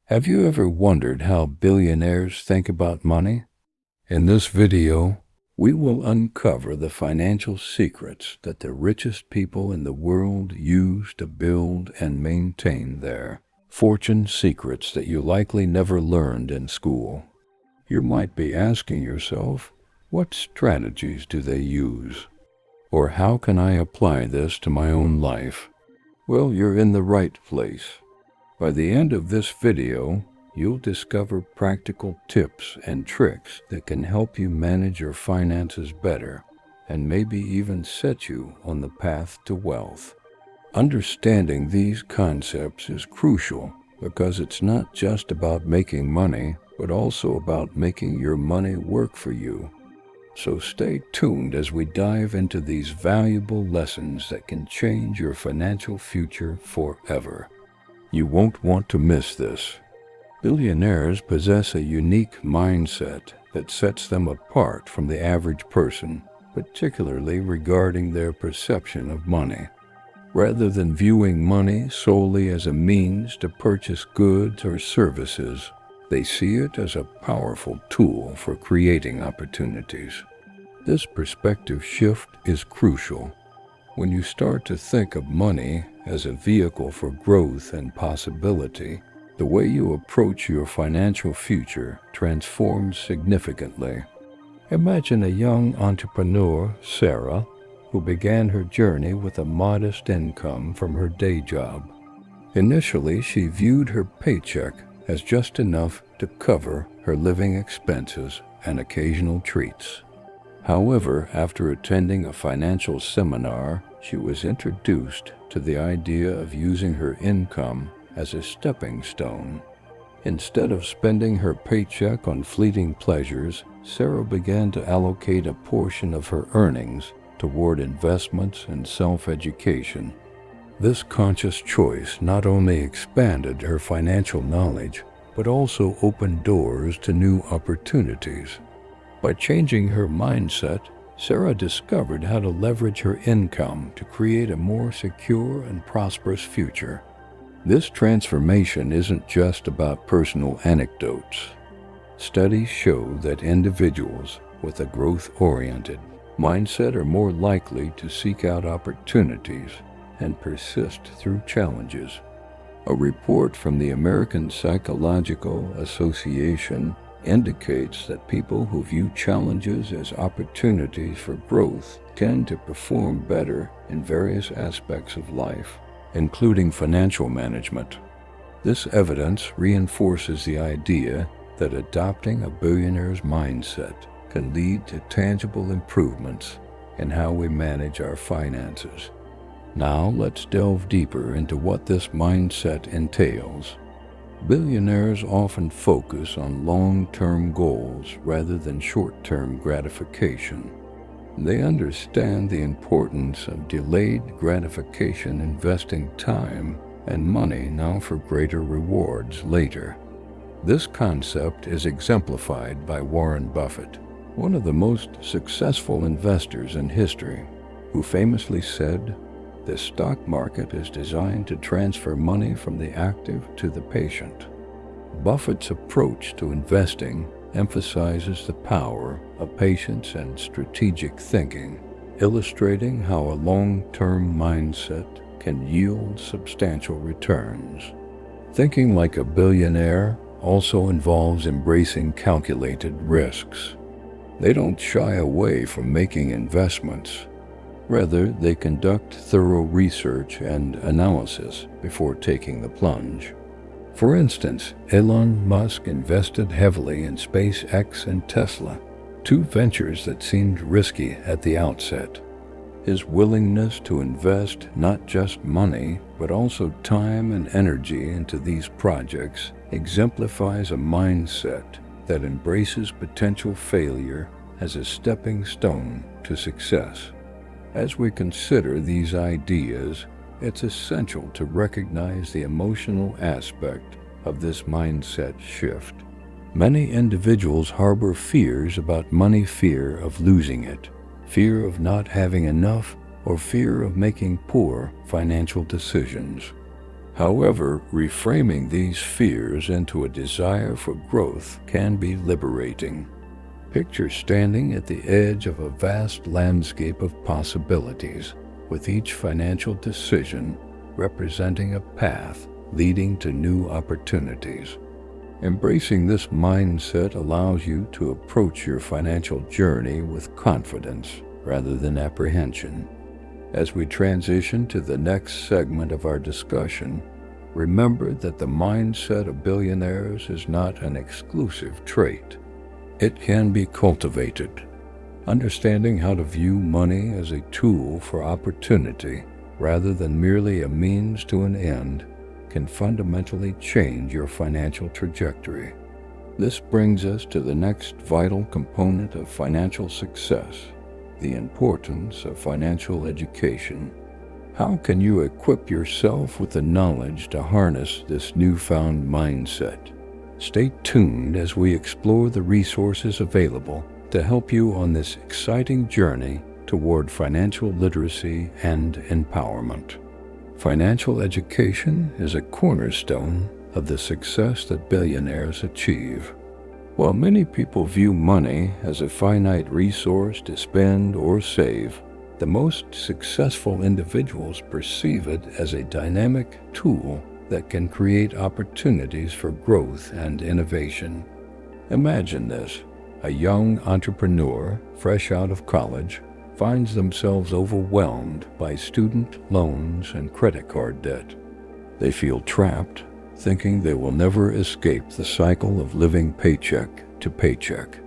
Have you ever wondered how billionaires think about money? In this video, we will uncover the financial secrets that the richest people in the world use to build and maintain their fortune, secrets that you likely never learned in school. You might be asking yourself, what strategies do they use? Or how can I apply this to my own life? Well, you're in the right place. By the end of this video, you'll discover practical tips and tricks that can help you manage your finances better and maybe even set you on the path to wealth. Understanding these concepts is crucial because it's not just about making money, but also about making your money work for you. So stay tuned as we dive into these valuable lessons that can change your financial future forever. You won't want to miss this. Billionaires possess a unique mindset that sets them apart from the average person, particularly regarding their perception of money. Rather than viewing money solely as a means to purchase goods or services, they see it as a powerful tool for creating opportunities. This perspective shift is crucial. When you start to think of money as a vehicle for growth and possibility, the way you approach your financial future transforms significantly. Imagine a young entrepreneur, Sarah, who began her journey with a modest income from her day job. Initially, she viewed her paycheck as just enough to cover her living expenses and occasional treats. However, after attending a financial seminar, she was introduced to the idea of using her income as a stepping stone. Instead of spending her paycheck on fleeting pleasures, Sarah began to allocate a portion of her earnings toward investments and self-education. This conscious choice not only expanded her financial knowledge, but also opened doors to new opportunities. By changing her mindset, Sarah discovered how to leverage her income to create a more secure and prosperous future. This transformation isn't just about personal anecdotes. Studies show that individuals with a growth-oriented mindset are more likely to seek out opportunities and persist through challenges. A report from the American Psychological Association indicates that people who view challenges as opportunities for growth tend to perform better in various aspects of life, including financial management. This evidence reinforces the idea that adopting a billionaire's mindset can lead to tangible improvements in how we manage our finances. Now let's delve deeper into what this mindset entails. Billionaires often focus on long-term goals rather than short-term gratification. They understand the importance of delayed gratification, investing time and money now for greater rewards later. This concept is exemplified by Warren Buffett, one of the most successful investors in history, who famously said, "The stock market is designed to transfer money from the active to the patient." Buffett's approach to investing emphasizes the power of patience and strategic thinking, illustrating how a long-term mindset can yield substantial returns. Thinking like a billionaire also involves embracing calculated risks. They don't shy away from making investments. Rather, they conduct thorough research and analysis before taking the plunge. For instance, Elon Musk invested heavily in SpaceX and Tesla, two ventures that seemed risky at the outset. His willingness to invest not just money, but also time and energy into these projects exemplifies a mindset that embraces potential failure as a stepping stone to success. As we consider these ideas, it's essential to recognize the emotional aspect of this mindset shift. Many individuals harbor fears about money, fear of losing it, fear of not having enough, or fear of making poor financial decisions. However, reframing these fears into a desire for growth can be liberating. Picture standing at the edge of a vast landscape of possibilities, with each financial decision representing a path leading to new opportunities. Embracing this mindset allows you to approach your financial journey with confidence rather than apprehension. As we transition to the next segment of our discussion, remember that the mindset of billionaires is not an exclusive trait. It can be cultivated. Understanding how to view money as a tool for opportunity rather than merely a means to an end can fundamentally change your financial trajectory. This brings us to the next vital component of financial success: the importance of financial education. How can you equip yourself with the knowledge to harness this newfound mindset? Stay tuned as we explore the resources available to help you on this exciting journey toward financial literacy and empowerment. Financial education is a cornerstone of the success that billionaires achieve. While many people view money as a finite resource to spend or save, the most successful individuals perceive it as a dynamic tool that can create opportunities for growth and innovation. Imagine this: a young entrepreneur, fresh out of college, finds themselves overwhelmed by student loans and credit card debt. They feel trapped, thinking they will never escape the cycle of living paycheck to paycheck.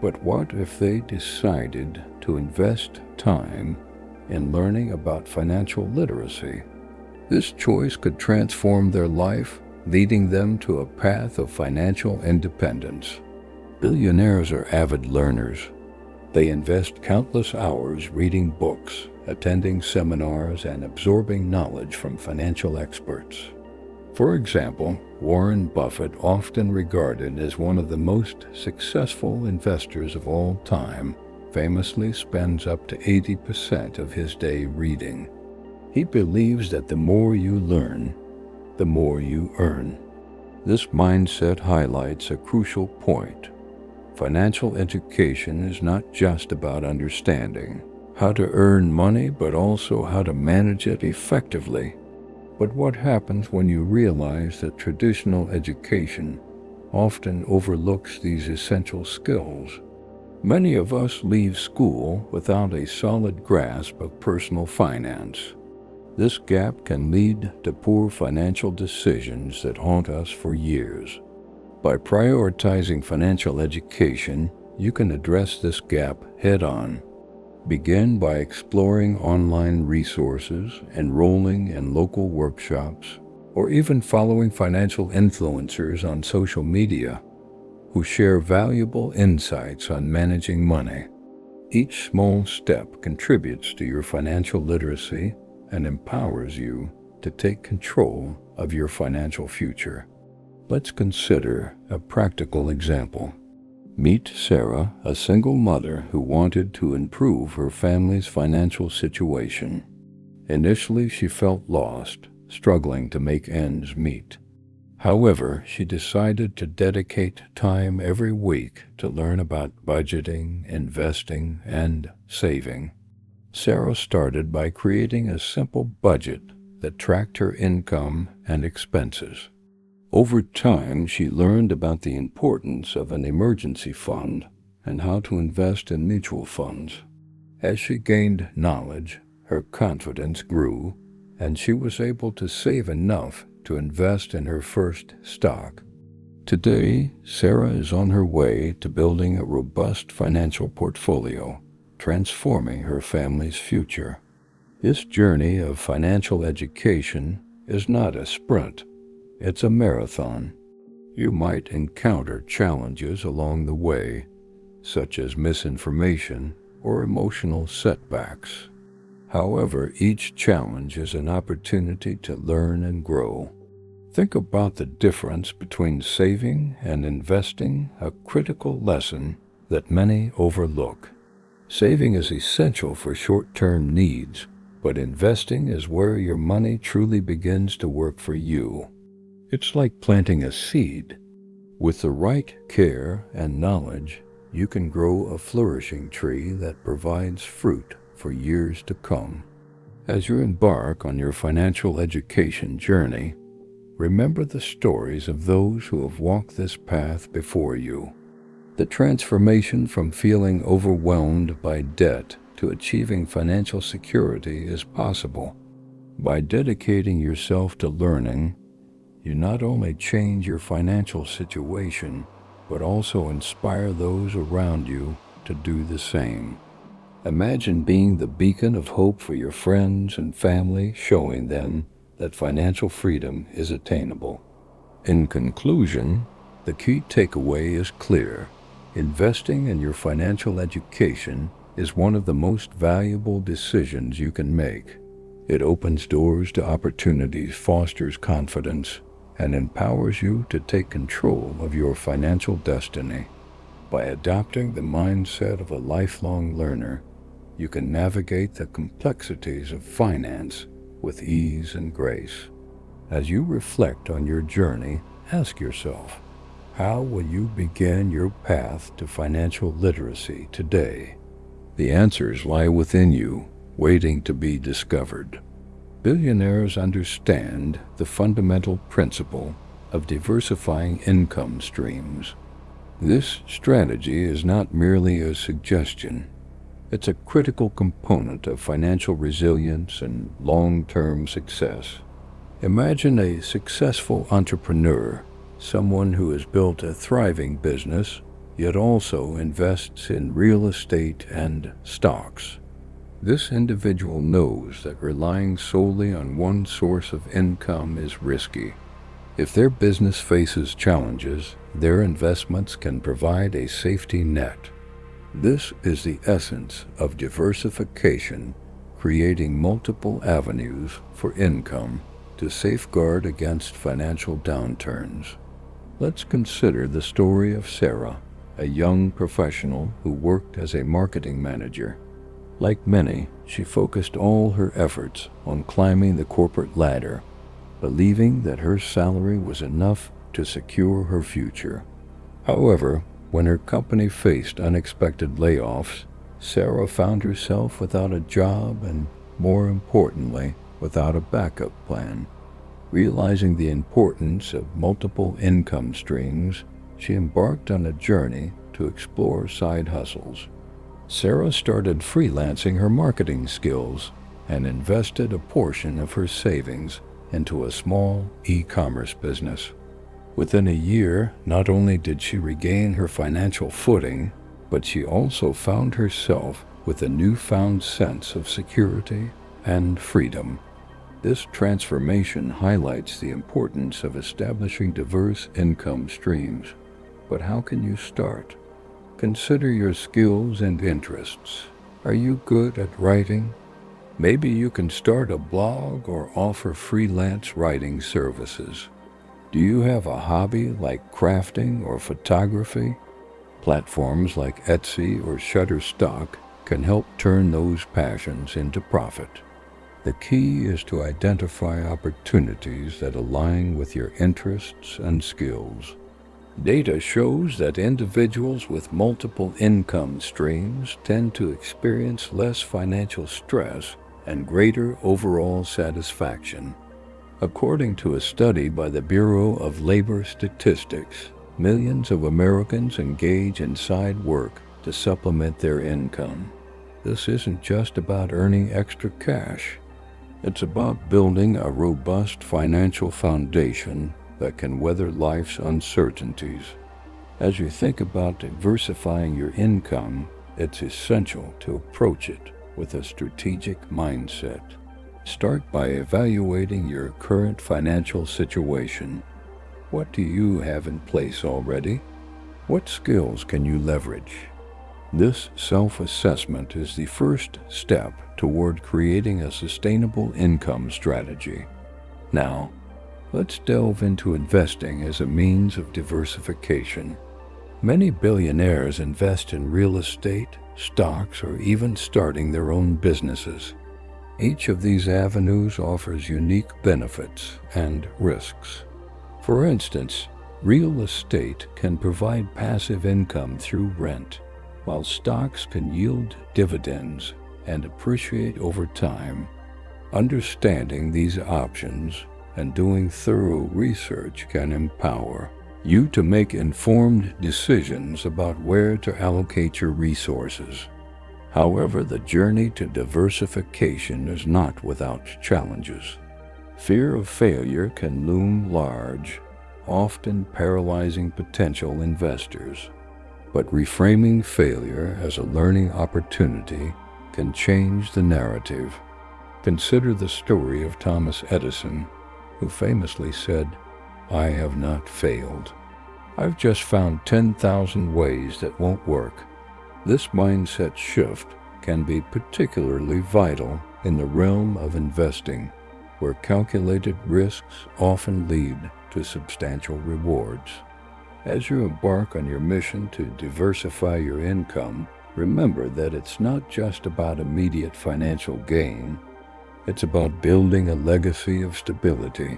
But what if they decided to invest time in learning about financial literacy? This choice could transform their life, leading them to a path of financial independence. Billionaires are avid learners. They invest countless hours reading books, attending seminars, and absorbing knowledge from financial experts. For example, Warren Buffett, often regarded as one of the most successful investors of all time, famously spends up to 80% of his day reading. He believes that the more you learn, the more you earn. This mindset highlights a crucial point. Financial education is not just about understanding how to earn money, but also how to manage it effectively. But what happens when you realize that traditional education often overlooks these essential skills? Many of us leave school without a solid grasp of personal finance. This gap can lead to poor financial decisions that haunt us for years. By prioritizing financial education, you can address this gap head-on. Begin by exploring online resources, enrolling in local workshops, or even following financial influencers on social media who share valuable insights on managing money. Each small step contributes to your financial literacy and empowers you to take control of your financial future. Let's consider a practical example. Meet Sarah, a single mother who wanted to improve her family's financial situation. Initially, she felt lost, struggling to make ends meet. However, she decided to dedicate time every week to learn about budgeting, investing, and saving. Sarah started by creating a simple budget that tracked her income and expenses. Over time, she learned about the importance of an emergency fund and how to invest in mutual funds. As she gained knowledge, her confidence grew, and she was able to save enough to invest in her first stock. Today, Sarah is on her way to building a robust financial portfolio, transforming her family's future. This journey of financial education is not a sprint. It's a marathon. You might encounter challenges along the way, such as misinformation or emotional setbacks. However, each challenge is an opportunity to learn and grow. Think about the difference between saving and investing, a critical lesson that many overlook. Saving is essential for short-term needs, But investing is where your money truly begins to work for you. It's like planting a seed. With the right care and knowledge, you can grow a flourishing tree that provides fruit for years to come. As you embark on your financial education journey, remember the stories of those who have walked this path before you. The transformation from feeling overwhelmed by debt to achieving financial security is possible. By dedicating yourself to learning, you not only change your financial situation, but also inspire those around you to do the same. Imagine being the beacon of hope for your friends and family, showing them that financial freedom is attainable. In conclusion, the key takeaway is clear. Investing in your financial education is one of the most valuable decisions you can make. It opens doors to opportunities, fosters confidence, and empowers you to take control of your financial destiny. By adopting the mindset of a lifelong learner, you can navigate the complexities of finance with ease and grace. As you reflect on your journey, ask yourself, how will you begin your path to financial literacy today? The answers lie within you, waiting to be discovered. Billionaires understand the fundamental principle of diversifying income streams. This strategy is not merely a suggestion. It's a critical component of financial resilience and long-term success. Imagine a successful entrepreneur, someone who has built a thriving business, yet also invests in real estate and stocks. This individual knows that relying solely on one source of income is risky. If their business faces challenges, their investments can provide a safety net. This is the essence of diversification, creating multiple avenues for income to safeguard against financial downturns. Let's consider the story of Sarah, a young professional who worked as a marketing manager. Like many, she focused all her efforts on climbing the corporate ladder, believing that her salary was enough to secure her future. However, when her company faced unexpected layoffs, Sarah found herself without a job and, more importantly, without a backup plan. Realizing the importance of multiple income streams, she embarked on a journey to explore side hustles. Sarah started freelancing her marketing skills and invested a portion of her savings into a small e-commerce business. Within a year, not only did she regain her financial footing, but she also found herself with a newfound sense of security and freedom. This transformation highlights the importance of establishing diverse income streams. But how can you start? Consider your skills and interests. Are you good at writing? Maybe you can start a blog or offer freelance writing services. Do you have a hobby like crafting or photography? Platforms like Etsy or Shutterstock can help turn those passions into profit. The key is to identify opportunities that align with your interests and skills. Data shows that individuals with multiple income streams tend to experience less financial stress and greater overall satisfaction. According to a study by the Bureau of Labor Statistics, millions of Americans engage in side work to supplement their income. This isn't just about earning extra cash. It's about building a robust financial foundation that can weather life's uncertainties. As you think about diversifying your income, it's essential to approach it with a strategic mindset. Start by evaluating your current financial situation. What do you have in place already? What skills can you leverage? This self-assessment is the first step toward creating a sustainable income strategy. Now, let's delve into investing as a means of diversification. Many billionaires invest in real estate, stocks, or even starting their own businesses. Each of these avenues offers unique benefits and risks. For instance, real estate can provide passive income through rent, while stocks can yield dividends and appreciate over time. Understanding these options and doing thorough research can empower you to make informed decisions about where to allocate your resources. However, the journey to diversification is not without challenges. Fear of failure can loom large, often paralyzing potential investors. But reframing failure as a learning opportunity can change the narrative. Consider the story of Thomas Edison, who famously said, "I have not failed. I've just found 10,000 ways that won't work." This mindset shift can be particularly vital in the realm of investing, where calculated risks often lead to substantial rewards. As you embark on your mission to diversify your income, remember that it's not just about immediate financial gain. It's about building a legacy of stability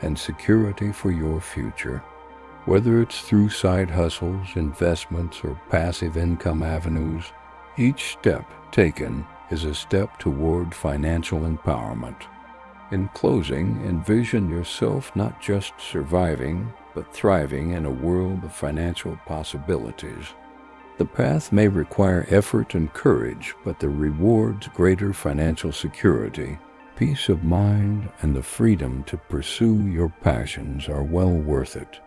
and security for your future. Whether it's through side hustles, investments, or passive income avenues, each step taken is a step toward financial empowerment. In closing, envision yourself not just surviving, but thriving in a world of financial possibilities. The path may require effort and courage, but the rewards greater financial security, peace of mind, and the freedom to pursue your passions are well worth it.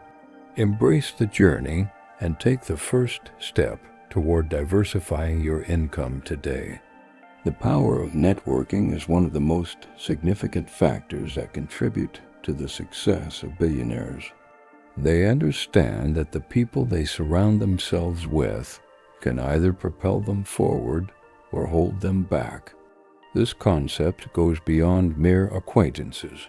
Embrace the journey and take the first step toward diversifying your income today. The power of networking is one of the most significant factors that contribute to the success of billionaires. They understand that the people they surround themselves with can either propel them forward or hold them back. This concept goes beyond mere acquaintances.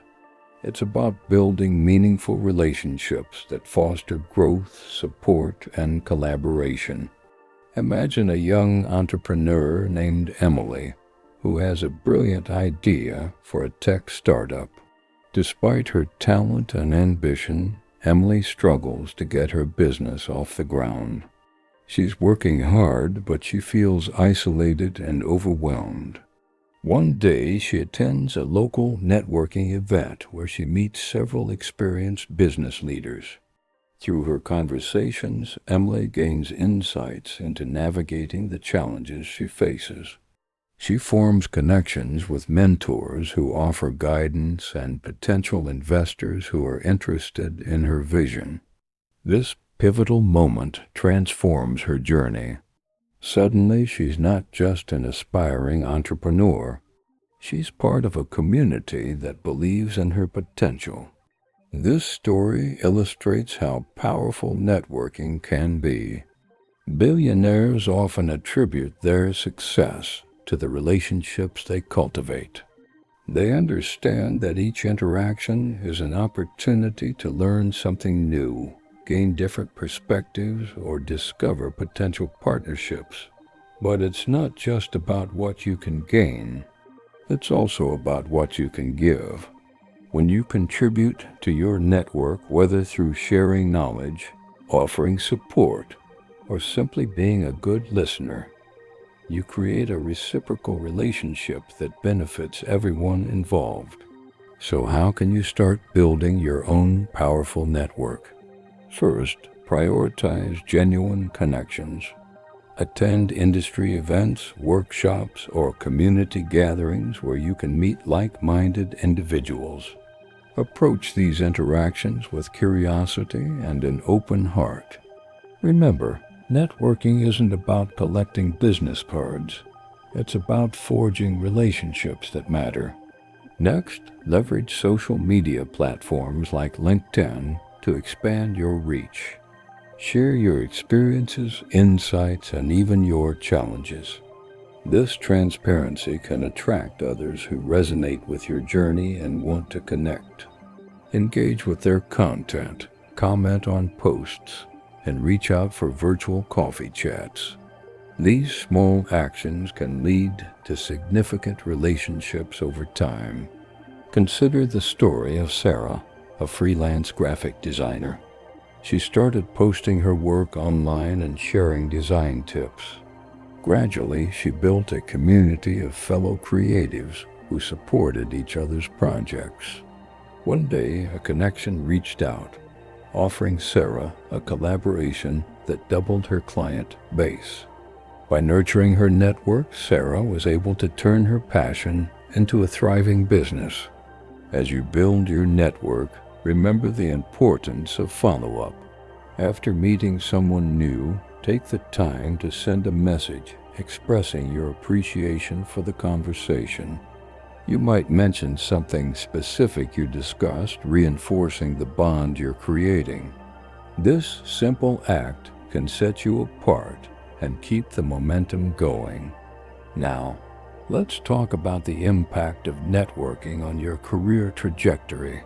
It's about building meaningful relationships that foster growth, support, and collaboration. Imagine a young entrepreneur named Emily who has a brilliant idea for a tech startup. Despite her talent and ambition, Emily struggles to get her business off the ground. She's working hard, but she feels isolated and overwhelmed. One day, she attends a local networking event where she meets several experienced business leaders. Through her conversations, Emily gains insights into navigating the challenges she faces. She forms connections with mentors who offer guidance and potential investors who are interested in her vision. This pivotal moment transforms her journey. Suddenly, she's not just an aspiring entrepreneur. She's part of a community that believes in her potential. This story illustrates how powerful networking can be. Billionaires often attribute their success to the relationships they cultivate. They understand that each interaction is an opportunity to learn something new, gain different perspectives, or discover potential partnerships. But it's not just about what you can gain. It's also about what you can give. When you contribute to your network, whether through sharing knowledge, offering support, or simply being a good listener, you create a reciprocal relationship that benefits everyone involved. So how can you start building your own powerful network? First, prioritize genuine connections. Attend industry events, workshops, or community gatherings where you can meet like-minded individuals. Approach these interactions with curiosity and an open heart. Remember, networking isn't about collecting business cards. It's about forging relationships that matter. Next, leverage social media platforms like LinkedIn to expand your reach. Share your experiences, insights, and even your challenges. This transparency can attract others who resonate with your journey and want to connect. Engage with their content, comment on posts, and reach out for virtual coffee chats. These small actions can lead to significant relationships over time. Consider the story of Sarah, a freelance graphic designer. She started posting her work online and sharing design tips. Gradually, she built a community of fellow creatives who supported each other's projects. One day, a connection reached out, offering Sarah a collaboration that doubled her client base. By nurturing her network, Sarah was able to turn her passion into a thriving business. As you build your network, remember the importance of follow-up. After meeting someone new, take the time to send a message expressing your appreciation for the conversation. You might mention something specific you discussed, reinforcing the bond you're creating. This simple act can set you apart and keep the momentum going. Now, let's talk about the impact of networking on your career trajectory.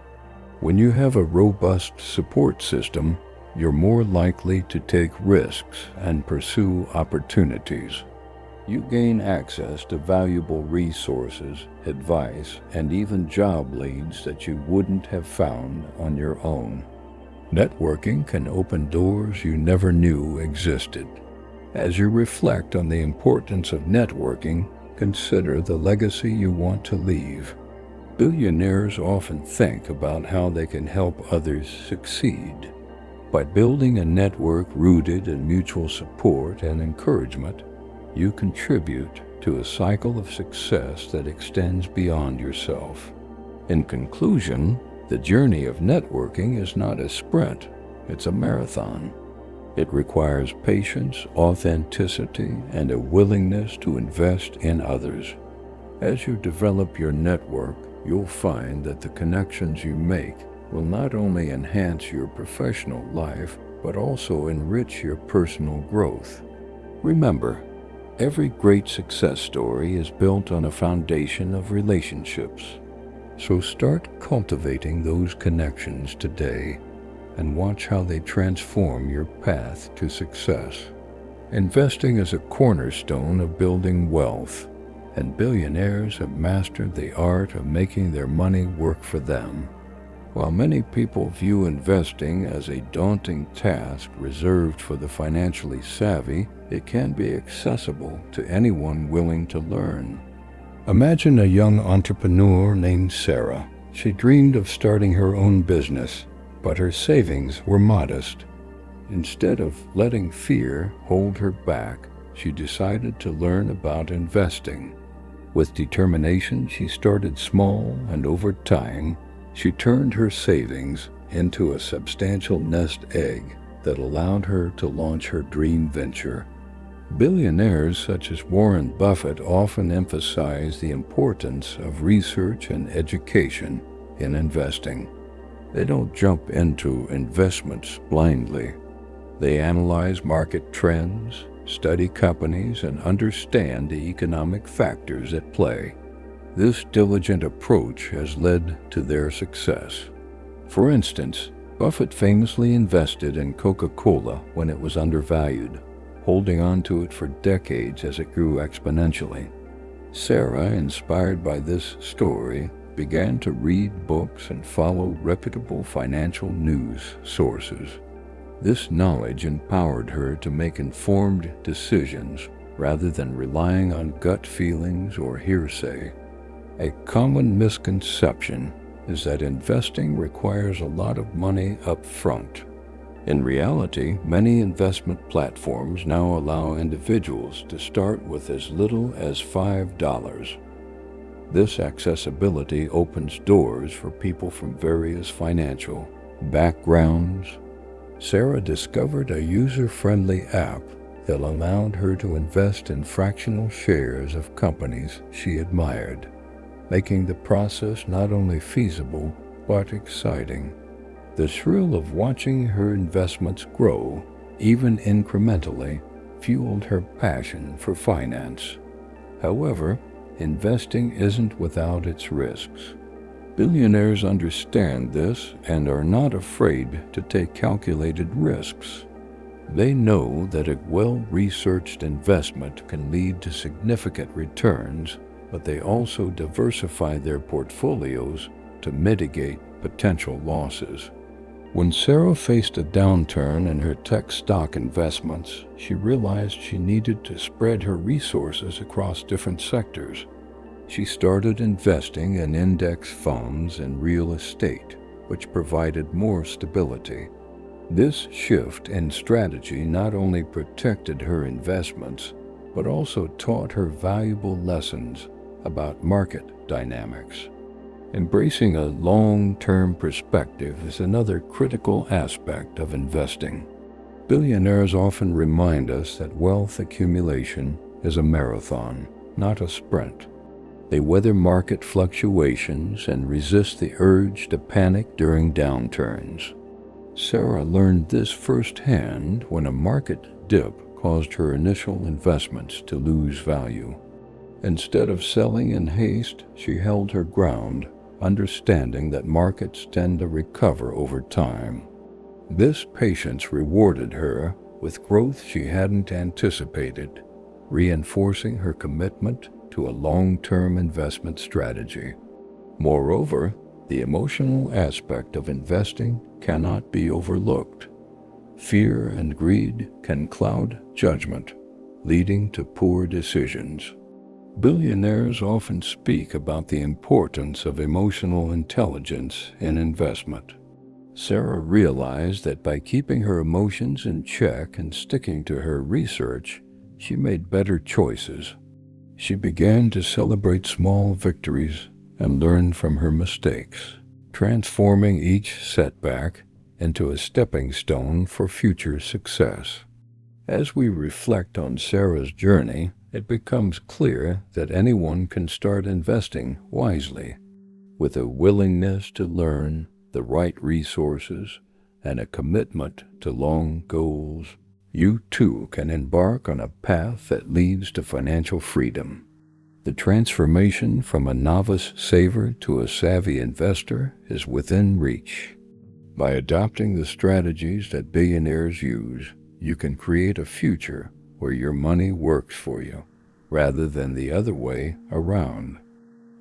When you have a robust support system, you're more likely to take risks and pursue opportunities. You gain access to valuable resources, advice, and even job leads that you wouldn't have found on your own. Networking can open doors you never knew existed. As you reflect on the importance of networking, consider the legacy you want to leave. Billionaires often think about how they can help others succeed. By building a network rooted in mutual support and encouragement, you contribute to a cycle of success that extends beyond yourself. In conclusion, the journey of networking is not a sprint, it's a marathon. It requires patience, authenticity, and a willingness to invest in others. As you develop your network, you'll find that the connections you make will not only enhance your professional life, but also enrich your personal growth. Remember, every great success story is built on a foundation of relationships. So start cultivating those connections today and watch how they transform your path to success. Investing is a cornerstone of building wealth, and billionaires have mastered the art of making their money work for them. While many people view investing as a daunting task reserved for the financially savvy, it can be accessible to anyone willing to learn. Imagine a young entrepreneur named Sarah. She dreamed of starting her own business, but her savings were modest. Instead of letting fear hold her back, she decided to learn about investing. With determination, she started small, and over time, she turned her savings into a substantial nest egg that allowed her to launch her dream venture. Billionaires such as Warren Buffett often emphasize the importance of research and education in investing. They don't jump into investments blindly. They analyze market trends, study companies, and understand the economic factors at play. This diligent approach has led to their success. For instance, Buffett famously invested in Coca-Cola when it was undervalued, holding on to it for decades as it grew exponentially. Sarah, inspired by this story, began to read books and follow reputable financial news sources. This knowledge empowered her to make informed decisions rather than relying on gut feelings or hearsay. A common misconception is that investing requires a lot of money up front. In reality, many investment platforms now allow individuals to start with as little as $5. This accessibility opens doors for people from various financial backgrounds. Sarah discovered a user-friendly app that allowed her to invest in fractional shares of companies she admired, making the process not only feasible, but exciting. The thrill of watching her investments grow, even incrementally, fueled her passion for finance. However, investing isn't without its risks. Billionaires understand this and are not afraid to take calculated risks. They know that a well-researched investment can lead to significant returns, but they also diversify their portfolios to mitigate potential losses. When Sarah faced a downturn in her tech stock investments, she realized she needed to spread her resources across different sectors. She started investing in index funds and real estate, which provided more stability. This shift in strategy not only protected her investments, but also taught her valuable lessons about market dynamics. Embracing a long-term perspective is another critical aspect of investing. Billionaires often remind us that wealth accumulation is a marathon, not a sprint. They weather market fluctuations and resist the urge to panic during downturns. Sarah learned this firsthand when a market dip caused her initial investments to lose value. Instead of selling in haste, she held her ground, understanding that markets tend to recover over time. This patience rewarded her with growth she hadn't anticipated, reinforcing her commitment to a long-term investment strategy. Moreover, the emotional aspect of investing cannot be overlooked. Fear and greed can cloud judgment, leading to poor decisions. Billionaires often speak about the importance of emotional intelligence in investment. Sarah realized that by keeping her emotions in check and sticking to her research, she made better choices. She began to celebrate small victories and learn from her mistakes, transforming each setback into a stepping stone for future success. As we reflect on Sarah's journey, it becomes clear that anyone can start investing wisely. With a willingness to learn, the right resources, and a commitment to long goals, you too can embark on a path that leads to financial freedom. The transformation from a novice saver to a savvy investor is within reach. By adopting the strategies that billionaires use, you can create a future where your money works for you, rather than the other way around.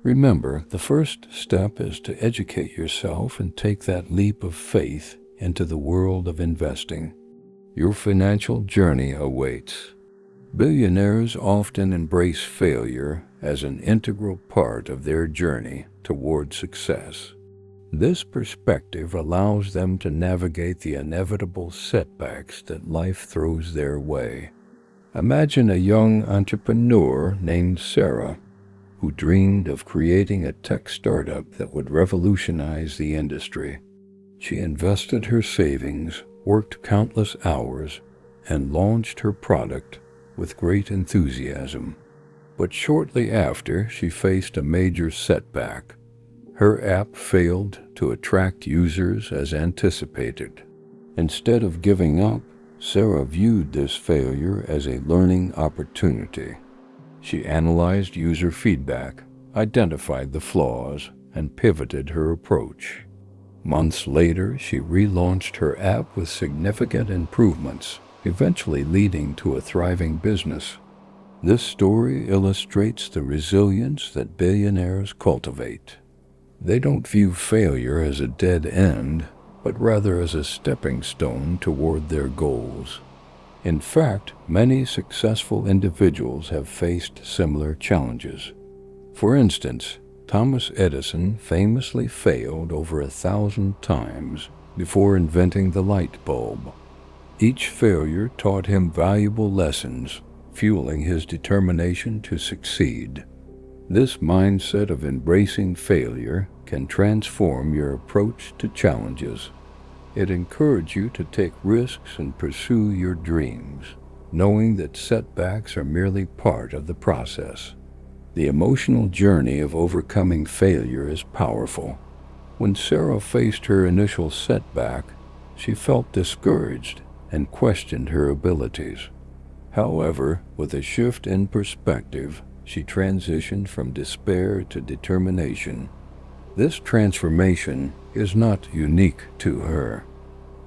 Remember, the first step is to educate yourself and take that leap of faith into the world of investing. Your financial journey awaits. Billionaires often embrace failure as an integral part of their journey toward success. This perspective allows them to navigate the inevitable setbacks that life throws their way. Imagine a young entrepreneur named Sarah, who dreamed of creating a tech startup that would revolutionize the industry. She invested her savings, worked countless hours, and launched her product with great enthusiasm. But shortly after, she faced a major setback. Her app failed to attract users as anticipated. Instead of giving up, Sarah viewed this failure as a learning opportunity. She analyzed user feedback, identified the flaws, and pivoted her approach. Months later, she relaunched her app with significant improvements, eventually leading to a thriving business. This story illustrates the resilience that billionaires cultivate. They don't view failure as a dead end, but rather as a stepping stone toward their goals. In fact, many successful individuals have faced similar challenges. For instance, Thomas Edison famously failed over 1,000 times before inventing the light bulb. Each failure taught him valuable lessons, fueling his determination to succeed. This mindset of embracing failure can transform your approach to challenges. It encourages you to take risks and pursue your dreams, knowing that setbacks are merely part of the process. The emotional journey of overcoming failure is powerful. When Sarah faced her initial setback, she felt discouraged and questioned her abilities. However, with a shift in perspective, she transitioned from despair to determination. This transformation is not unique to her.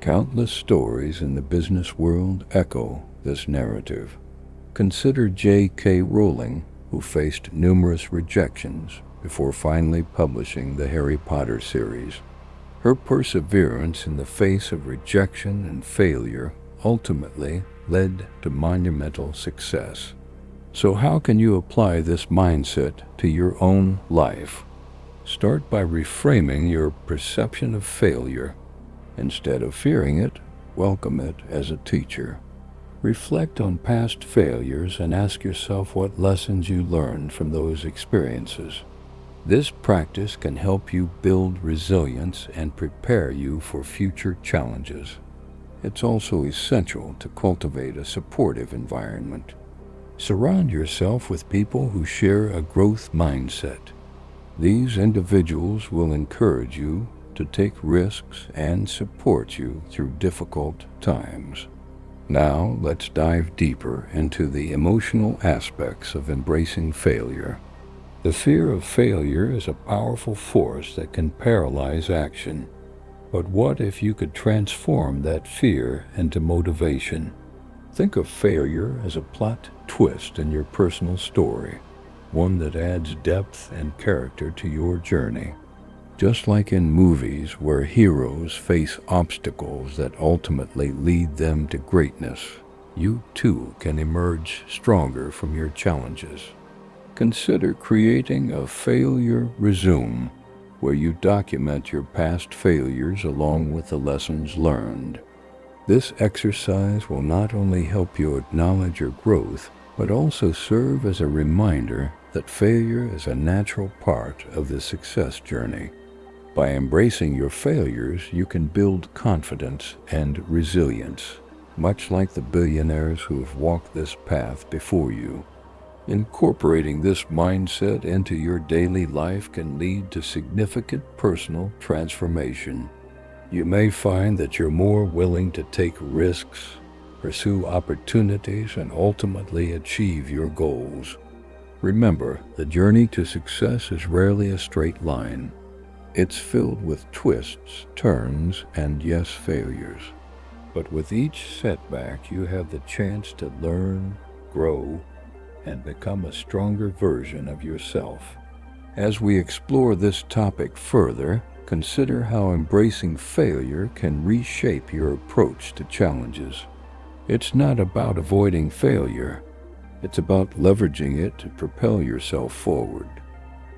Countless stories in the business world echo this narrative. Consider J.K. Rowling, who faced numerous rejections before finally publishing the Harry Potter series. Her perseverance in the face of rejection and failure ultimately led to monumental success. So how can you apply this mindset to your own life? Start by reframing your perception of failure. Instead of fearing it, welcome it as a teacher. Reflect on past failures and ask yourself what lessons you learned from those experiences. This practice can help you build resilience and prepare you for future challenges. It's also essential to cultivate a supportive environment. Surround yourself with people who share a growth mindset. These individuals will encourage you to take risks and support you through difficult times. Now, let's dive deeper into the emotional aspects of embracing failure. The fear of failure is a powerful force that can paralyze action. But what if you could transform that fear into motivation? Think of failure as a plot twist in your personal story, one that adds depth and character to your journey. Just like in movies where heroes face obstacles that ultimately lead them to greatness, you too can emerge stronger from your challenges. Consider creating a failure resume, where you document your past failures along with the lessons learned. This exercise will not only help you acknowledge your growth, but also serve as a reminder that failure is a natural part of the success journey. By embracing your failures, you can build confidence and resilience, much like the billionaires who have walked this path before you. Incorporating this mindset into your daily life can lead to significant personal transformation. You may find that you're more willing to take risks, pursue opportunities, and ultimately achieve your goals. Remember, the journey to success is rarely a straight line. It's filled with twists, turns, and yes, failures. But with each setback, you have the chance to learn, grow, and become a stronger version of yourself. As we explore this topic further, consider how embracing failure can reshape your approach to challenges. It's not about avoiding failure. It's about leveraging it to propel yourself forward.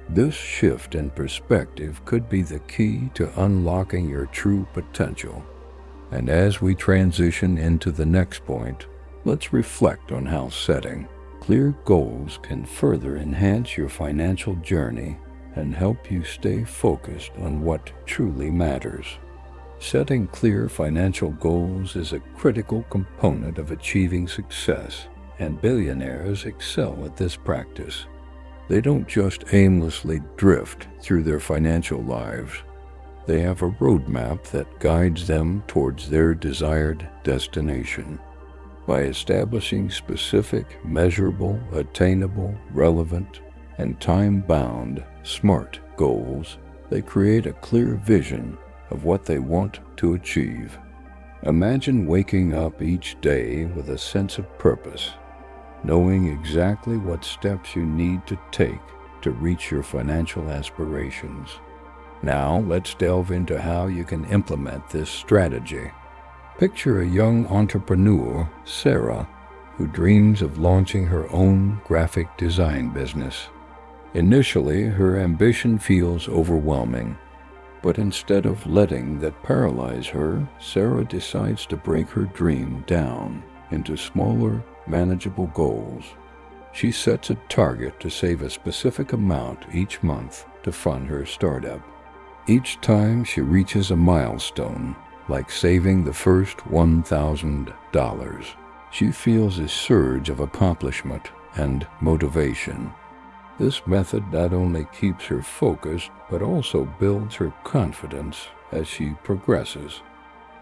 This shift in perspective could be the key to unlocking your true potential. And as we transition into the next point, let's reflect on how setting clear goals can further enhance your financial journey and help you stay focused on what truly matters. Setting clear financial goals is a critical component of achieving success, and billionaires excel at this practice. They don't just aimlessly drift through their financial lives. They have a roadmap that guides them towards their desired destination. By establishing specific, measurable, attainable, relevant, and time-bound, SMART goals, they create a clear vision of what they want to achieve. Imagine waking up each day with a sense of purpose, knowing exactly what steps you need to take to reach your financial aspirations. Now, let's delve into how you can implement this strategy. Picture a young entrepreneur, Sarah, who dreams of launching her own graphic design business. Initially, her ambition feels overwhelming, but instead of letting that paralyze her, Sarah decides to break her dream down into smaller, manageable goals. She sets a target to save a specific amount each month to fund her startup. Each time she reaches a milestone, like saving the first $1,000, she feels a surge of accomplishment and motivation. This method not only keeps her focused, but also builds her confidence as she progresses.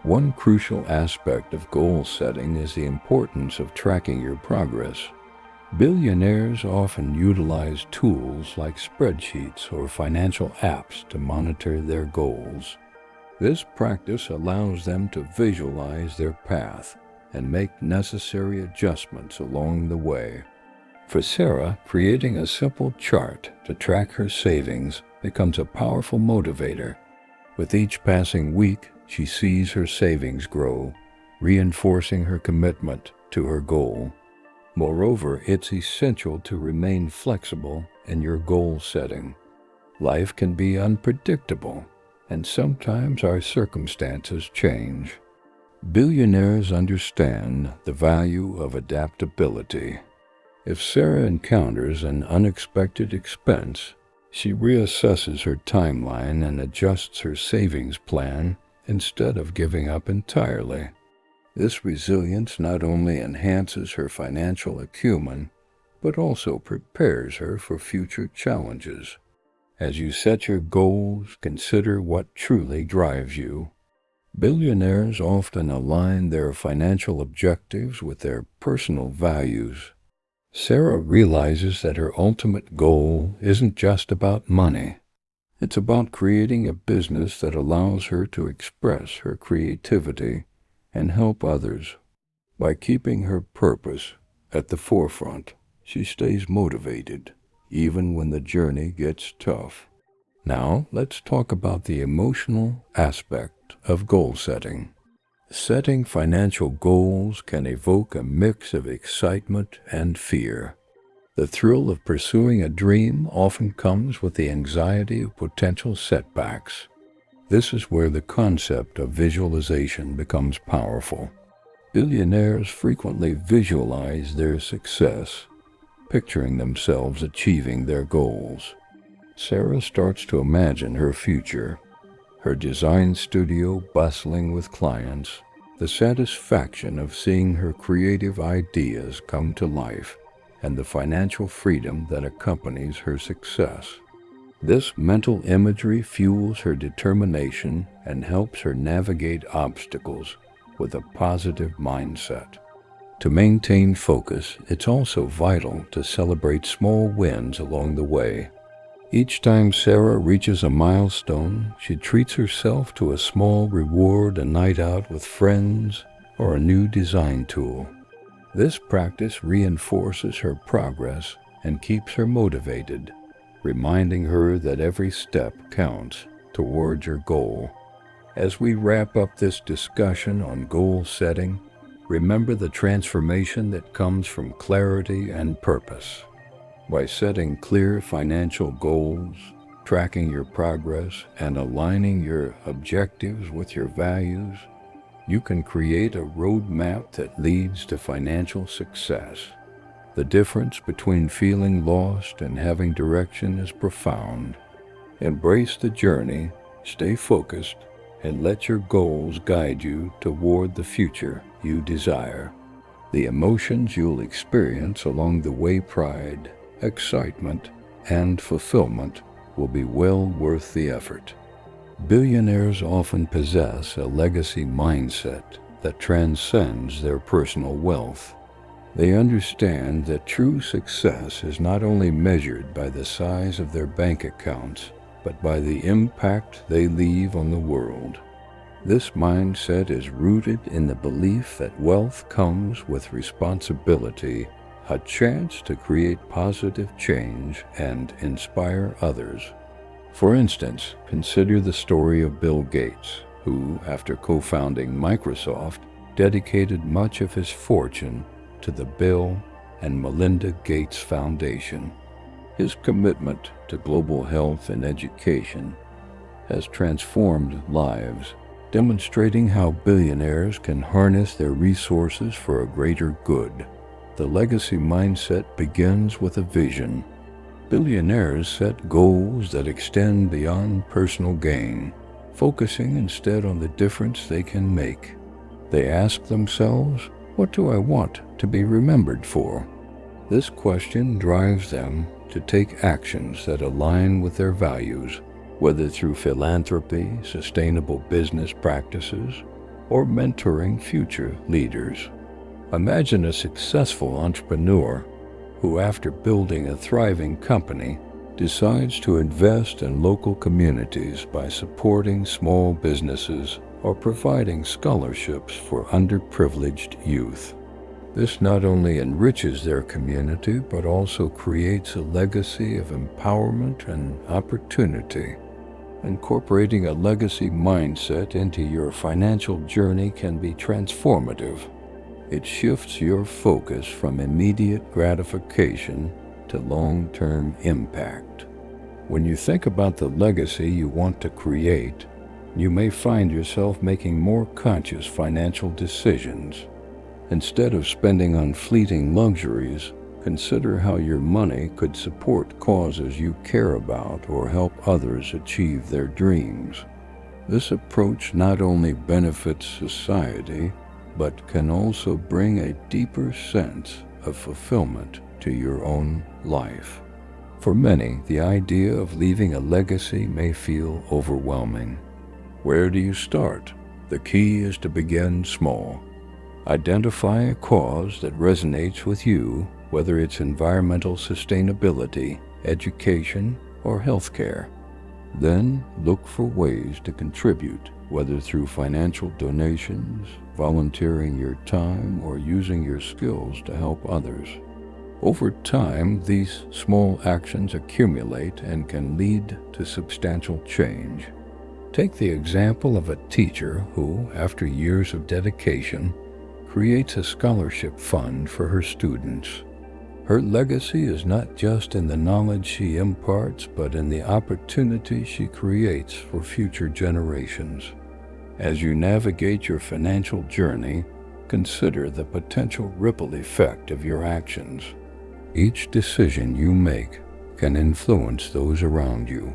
One crucial aspect of goal setting is the importance of tracking your progress. Billionaires often utilize tools like spreadsheets or financial apps to monitor their goals. This practice allows them to visualize their path and make necessary adjustments along the way. For Sarah, creating a simple chart to track her savings becomes a powerful motivator. With each passing week, she sees her savings grow, reinforcing her commitment to her goal. Moreover, it's essential to remain flexible in your goal setting. Life can be unpredictable, and sometimes our circumstances change. Billionaires understand the value of adaptability. If Sarah encounters an unexpected expense, she reassesses her timeline and adjusts her savings plan instead of giving up entirely. This resilience not only enhances her financial acumen, but also prepares her for future challenges. As you set your goals, consider what truly drives you. Billionaires often align their financial objectives with their personal values. Sarah realizes that her ultimate goal isn't just about money. It's about creating a business that allows her to express her creativity and help others. By keeping her purpose at the forefront, she stays motivated, even when the journey gets tough. Now, let's talk about the emotional aspect of goal setting. Setting financial goals can evoke a mix of excitement and fear. The thrill of pursuing a dream often comes with the anxiety of potential setbacks. This is where the concept of visualization becomes powerful. Billionaires frequently visualize their success, picturing themselves achieving their goals. Sarah starts to imagine her future, her design studio bustling with clients, the satisfaction of seeing her creative ideas come to life, and the financial freedom that accompanies her success. This mental imagery fuels her determination and helps her navigate obstacles with a positive mindset. To maintain focus, it's also vital to celebrate small wins along the way. Each time Sarah reaches a milestone, she treats herself to a small reward, a night out with friends, or a new design tool. This practice reinforces her progress and keeps her motivated, reminding her that every step counts towards her goal. As we wrap up this discussion on goal setting, remember the transformation that comes from clarity and purpose. By setting clear financial goals, tracking your progress, and aligning your objectives with your values, you can create a roadmap that leads to financial success. The difference between feeling lost and having direction is profound. Embrace the journey, stay focused, and let your goals guide you toward the future you desire. The emotions you'll experience along the way, pride, excitement, and fulfillment, will be well worth the effort. Billionaires often possess a legacy mindset that transcends their personal wealth. They understand that true success is not only measured by the size of their bank accounts, but by the impact they leave on the world. This mindset is rooted in the belief that wealth comes with responsibility, a chance to create positive change and inspire others. For instance, consider the story of Bill Gates, who, after co-founding Microsoft, dedicated much of his fortune to the Bill and Melinda Gates Foundation. His commitment to global health and education has transformed lives, demonstrating how billionaires can harness their resources for a greater good. The legacy mindset begins with a vision. Billionaires set goals that extend beyond personal gain, focusing instead on the difference they can make. They ask themselves, what do I want to be remembered for? This question drives them to take actions that align with their values, whether through philanthropy, sustainable business practices, or mentoring future leaders. Imagine a successful entrepreneur who, after building a thriving company, decides to invest in local communities by supporting small businesses or providing scholarships for underprivileged youth. This not only enriches their community, but also creates a legacy of empowerment and opportunity. Incorporating a legacy mindset into your financial journey can be transformative. It shifts your focus from immediate gratification to long-term impact. When you think about the legacy you want to create, you may find yourself making more conscious financial decisions. Instead of spending on fleeting luxuries, consider how your money could support causes you care about or help others achieve their dreams. This approach not only benefits society, but can also bring a deeper sense of fulfillment to your own life. For many, the idea of leaving a legacy may feel overwhelming. Where do you start? The key is to begin small. Identify a cause that resonates with you, whether it's environmental sustainability, education, or healthcare. Then look for ways to contribute, whether through financial donations, volunteering your time, or using your skills to help others. Over time, these small actions accumulate and can lead to substantial change. Take the example of a teacher who, after years of dedication, creates a scholarship fund for her students. Her legacy is not just in the knowledge she imparts, but in the opportunity she creates for future generations. As you navigate your financial journey, consider the potential ripple effect of your actions. Each decision you make can influence those around you.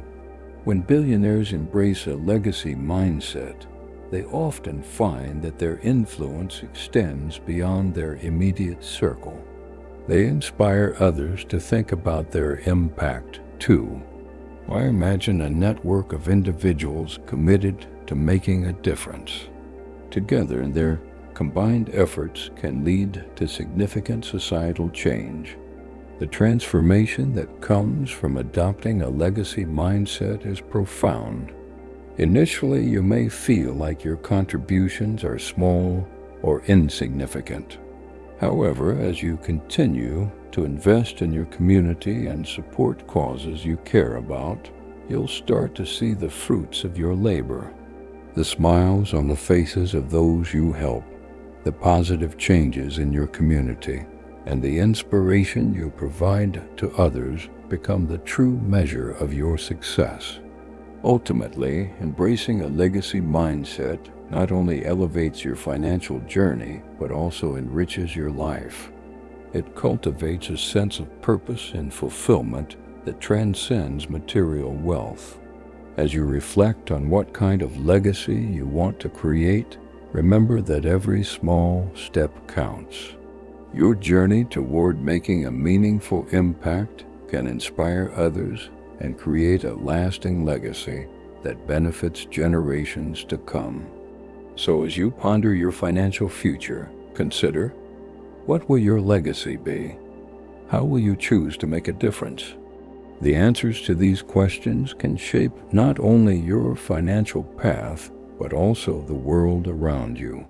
When billionaires embrace a legacy mindset, they often find that their influence extends beyond their immediate circle. They inspire others to think about their impact too. I imagine a network of individuals committed to making a difference. Together, their combined efforts can lead to significant societal change. The transformation that comes from adopting a legacy mindset is profound. Initially, you may feel like your contributions are small or insignificant. However, as you continue to invest in your community and support causes you care about, you'll start to see the fruits of your labor. The smiles on the faces of those you help, the positive changes in your community, and the inspiration you provide to others become the true measure of your success. Ultimately, embracing a legacy mindset not only elevates your financial journey, but also enriches your life. It cultivates a sense of purpose and fulfillment that transcends material wealth. As you reflect on what kind of legacy you want to create, remember that every small step counts. Your journey toward making a meaningful impact can inspire others and create a lasting legacy that benefits generations to come. So as you ponder your financial future, consider, what will your legacy be? How will you choose to make a difference? The answers to these questions can shape not only your financial path, but also the world around you.